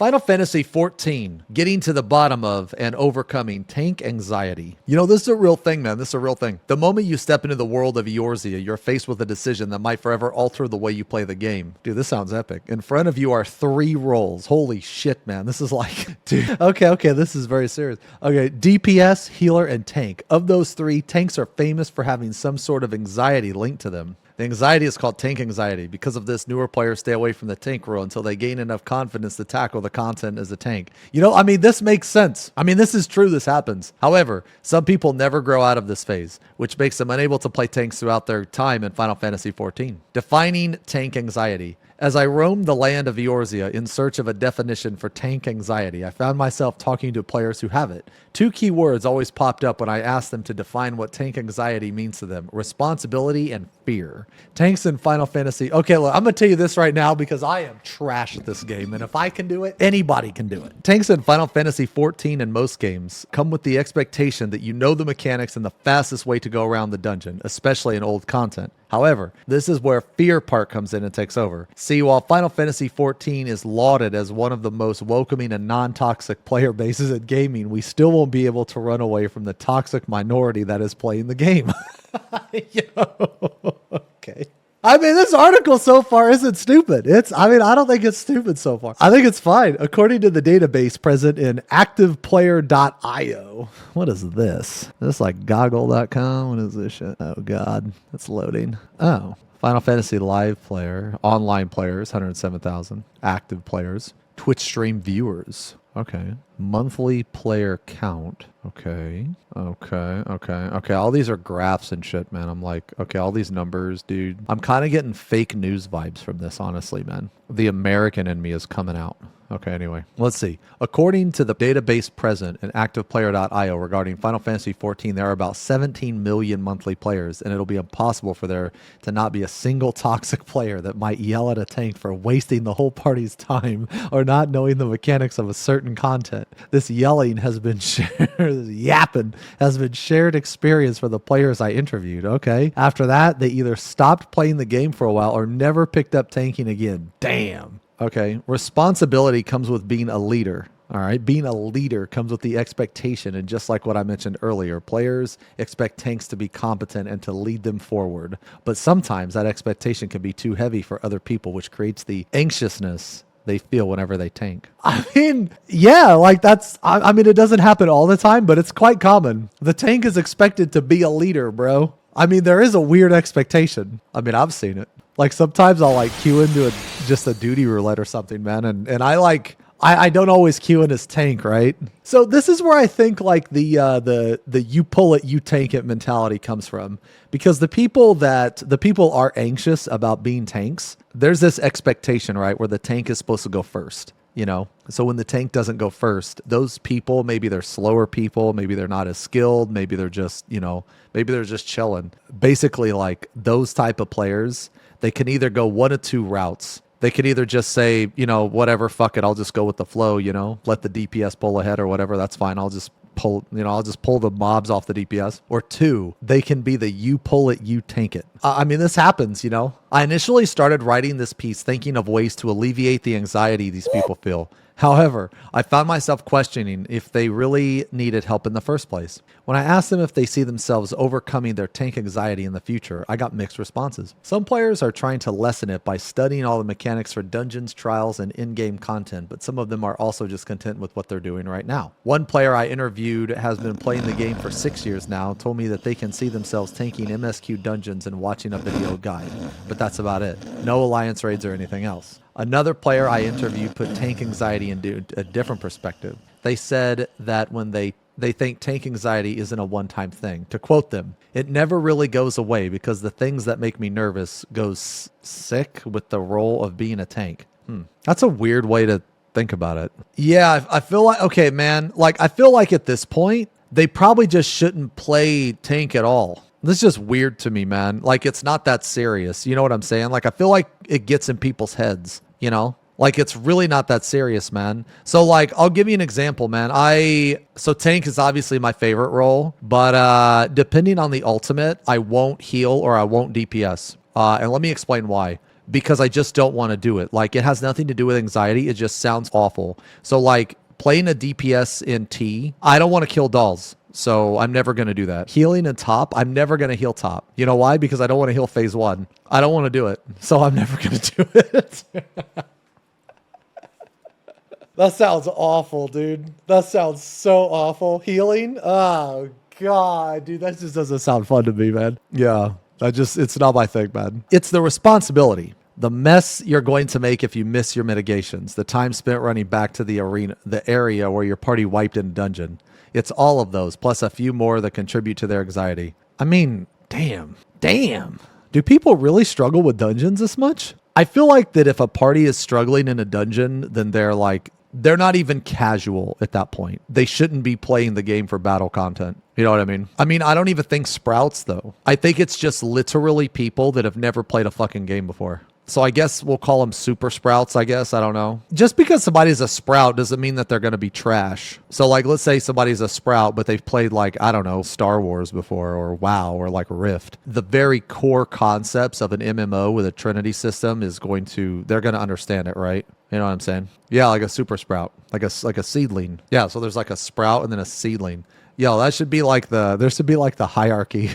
Final Fantasy XIV, getting to the bottom of and overcoming tank anxiety. You know, this is a real thing, man. This is a real thing. The moment you step into the world of Eorzea, you're faced with a decision that might forever alter the way you play the game. Dude, this sounds epic. In front of you are 3 roles. Holy shit, man. This is like, dude. Okay, this is very serious. Okay, DPS, healer, and tank. Of those 3, tanks are famous for having some sort of anxiety linked to them. The anxiety is called tank anxiety. Because of this, newer players stay away from the tank role until they gain enough confidence to tackle the content as a tank. You know, I mean, this makes sense. I mean, this is true. This happens. However, some people never grow out of this phase, which makes them unable to play tanks throughout their time in Final Fantasy XIV. Defining tank anxiety. As I roamed the land of Eorzea in search of a definition for tank anxiety, I found myself talking to players who have it. 2 key words always popped up when I asked them to define what tank anxiety means to them: responsibility and fear. Tanks in Final Fantasy. Okay, look, I'm going to tell you this right now because I am trash at this game, and if I can do it, anybody can do it. Tanks in Final Fantasy XIV and most games come with the expectation that you know the mechanics and the fastest way to go around the dungeon, especially in old content. However, this is where fear part comes in and takes over. See, while Final Fantasy XIV is lauded as one of the most welcoming and non-toxic player bases in gaming, we still won't be able to run away from the toxic minority that is playing the game. Okay. I mean, this article so far isn't stupid. I don't think it's stupid so far. I think it's fine. According to the database present in activeplayer.io. What is this? Is this like goggle.com? What is this shit? Oh, God. It's loading. Oh. Final Fantasy Live player. Online players, 107,000. Active players. Twitch stream viewers. Okay. Monthly player count. Okay. All these are graphs and shit, man. I'm like, okay, all these numbers, dude. I'm kind of getting fake news vibes from this, honestly, man. The American in me is coming out. Okay, anyway, let's see. According to the database present in activeplayer.io regarding Final Fantasy XIV, there are about 17 million monthly players, and it'll be impossible for there to not be a single toxic player that might yell at a tank for wasting the whole party's time or not knowing the mechanics of a certain content. This yelling has been shared, this yapping has been shared experience for the players I interviewed, okay? After that, they either stopped playing the game for a while or never picked up tanking again. Damn. Okay, responsibility comes with being a leader. All right, being a leader comes with the expectation, and just like what I mentioned earlier, players expect tanks to be competent and to lead them forward. But sometimes that expectation can be too heavy for other people, which creates the anxiousness they feel whenever they tank. I mean, yeah, like I mean, it doesn't happen all the time, but it's quite common. The tank is expected to be a leader, bro. I mean, there is a weird expectation. I mean, I've seen it. Like sometimes I'll like queue into just a duty roulette or something, man. And I don't always queue in as tank, right? So this is where I think like the you pull it, you tank it mentality comes from. Because the people are anxious about being tanks, there's this expectation, right? Where the tank is supposed to go first. You know, so when the tank doesn't go first, those people, maybe they're slower people, maybe they're not as skilled, maybe they're just, maybe they're just chilling. Basically, like those type of players, they can either go one of 2 routes. They could either just say, whatever, fuck it, I'll just go with the flow, let the DPS pull ahead or whatever, that's fine. I'll just pull the mobs off the DPS. Or 2, they can be the you pull it, you tank it. I mean, this happens, I initially started writing this piece thinking of ways to alleviate the anxiety these people feel. However, I found myself questioning if they really needed help in the first place. When I asked them if they see themselves overcoming their tank anxiety in the future, I got mixed responses. Some players are trying to lessen it by studying all the mechanics for dungeons, trials, and in-game content, but some of them are also just content with what they're doing right now. One player I interviewed has been playing the game for 6 years now, told me that they can see themselves tanking MSQ dungeons and watching a video guide, but that's about it. No alliance raids or anything else. Another player I interviewed put tank anxiety into a different perspective. They said that when they think tank anxiety isn't a one-time thing. To quote them, it never really goes away because the things that make me nervous goes sick with the role of being a tank. That's a weird way to think about it. Yeah, I feel like, okay, man, like I feel like at this point, they probably just shouldn't play tank at all. This is just weird to me, man. Like, it's not that serious. You know what I'm saying? Like, I feel like it gets in people's heads, Like, it's really not that serious, man. So, like, I'll give you an example, man. So tank is obviously my favorite role, but depending on the ultimate, I won't heal or I won't DPS. And let me explain why. because I just don't want to do it. Like, it has nothing to do with anxiety. It just sounds awful. So like playing a DPS in T, I don't want to kill dolls. So I'm never going to do that. Healing in top, I'm never going to heal top. You know why? Because I don't want to heal phase 1. I don't want to do it. So I'm never going to do it. That sounds awful, dude. That sounds so awful. Healing? Oh, God, dude. That just doesn't sound fun to me, man. Yeah, it's not my thing, man. It's the responsibility. The mess you're going to make if you miss your mitigations. The time spent running back to the arena, the area where your party wiped in a dungeon. It's all of those, plus a few more that contribute to their anxiety. I mean, damn. Do people really struggle with dungeons this much? I feel like that if a party is struggling in a dungeon, then they're not even casual at that point. They shouldn't be playing the game for battle content. You know what I mean? I don't even think sprouts, though. I think it's just literally people that have never played a fucking game before. So I guess we'll call them super sprouts, I guess. I don't know. Just because somebody's a sprout doesn't mean that they're going to be trash. So like, let's say somebody's a sprout, but they've played like, I don't know, Star Wars before or WoW or like Rift. The very core concepts of an MMO with a Trinity system they're going to understand it, right? You know what I'm saying? Yeah, like a super sprout, like a seedling. Yeah, so there's like a sprout and then a seedling. Yo, there should be like the hierarchy.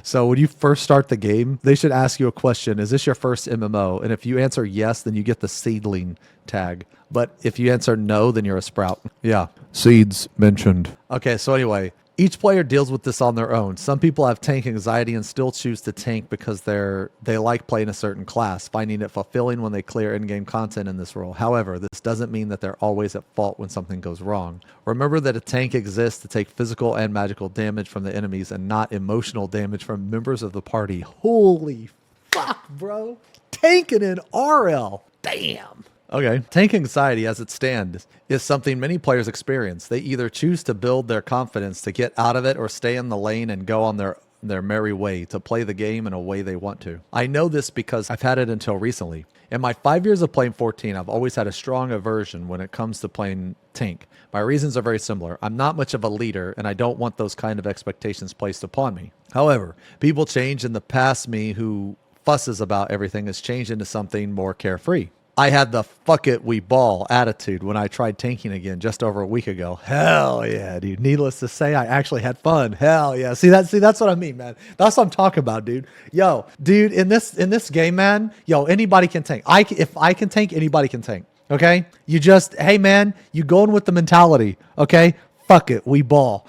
So when you first start the game, they should ask you a question. Is this your first MMO? And if you answer yes, then you get the seedling tag. But if you answer no, then you're a sprout. Yeah. Seeds mentioned. Okay, so anyway, each player deals with this on their own. Some people have tank anxiety and still choose to tank because they like playing a certain class, finding it fulfilling when they clear in-game content in this role. However, this doesn't mean that they're always at fault when something goes wrong. Remember that a tank exists to take physical and magical damage from the enemies and not emotional damage from members of the party. Holy fuck, bro. Tanking in RL. Damn. Okay. Tank anxiety as it stands is something many players experience. They either choose to build their confidence to get out of it or stay in the lane and go on their merry way to play the game in a way they want to. I know this because I've had it until recently. In my 5 years of playing 14, I've always had a strong aversion when it comes to playing tank. My reasons are very similar. I'm not much of a leader, and I don't want those kind of expectations placed upon me. However, people change, and the past me who fusses about everything has changed into something more carefree. I had the fuck it, we ball attitude when I tried tanking again just over a week ago. Hell yeah, dude. Needless to say, I actually had fun. Hell yeah. See, that's what I mean, man. That's what I'm talking about, dude. Yo, dude, in this game, man, anybody can tank. If I can tank, anybody can tank. Okay? Hey, man, you going with the mentality. Okay? Fuck it, we ball.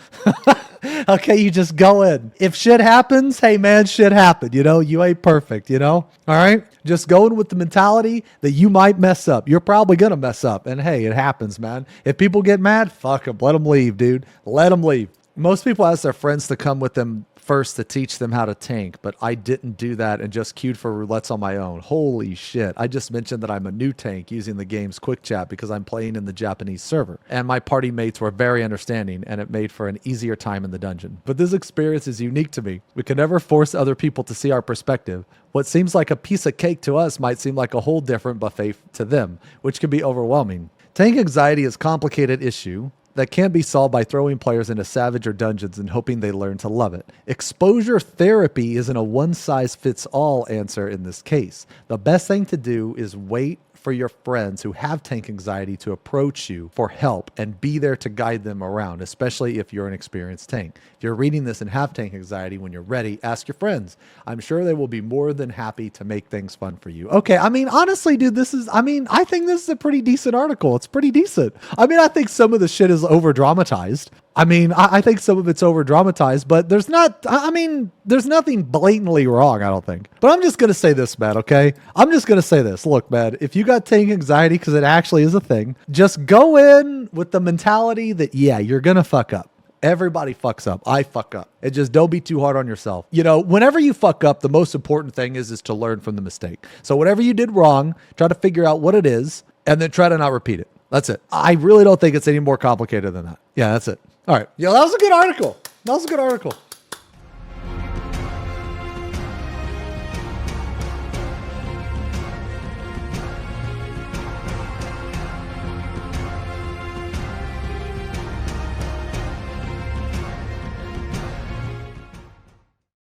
Okay, you just go in. If shit happens, hey man, shit happened. You ain't perfect, all right? Just going with the mentality that you might mess up. You're probably going to mess up. And hey, it happens, man. If people get mad, fuck them. Let them leave, dude. Let them leave. Most people ask their friends to come with them first to teach them how to tank, but I didn't do that and just queued for roulettes on my own. Holy shit. I just mentioned that I'm a new tank using the game's quick chat because I'm playing in the Japanese server. And my party mates were very understanding and it made for an easier time in the dungeon. But this experience is unique to me. We can never force other people to see our perspective. What seems like a piece of cake to us might seem like a whole different buffet to them, which can be overwhelming. Tank anxiety is a complicated issue that can't be solved by throwing players into savage or dungeons and hoping they learn to love it. Exposure therapy isn't a one-size-fits-all answer in this case. The best thing to do is wait for your friends who have tank anxiety to approach you for help and be there to guide them around, especially if you're an experienced tank. If you're reading this and have tank anxiety, when you're ready, ask your friends. I'm sure they will be more than happy to make things fun for you. Okay, honestly, dude, I think this is a pretty decent article. It's pretty decent. I think some of the shit is over-dramatized. I think some of it's over-dramatized, but there's nothing blatantly wrong, I don't think. But I'm just going to say this, man, okay? I'm just going to say this. Look, man, if you got tank anxiety, because it actually is a thing, just go in with the mentality that, yeah, you're going to fuck up. Everybody fucks up. I fuck up. And just don't be too hard on yourself. Whenever you fuck up, the most important thing is to learn from the mistake. So whatever you did wrong, try to figure out what it is, and then try to not repeat it. That's it. I really don't think it's any more complicated than that. Yeah, that's it. All right. That was a good article.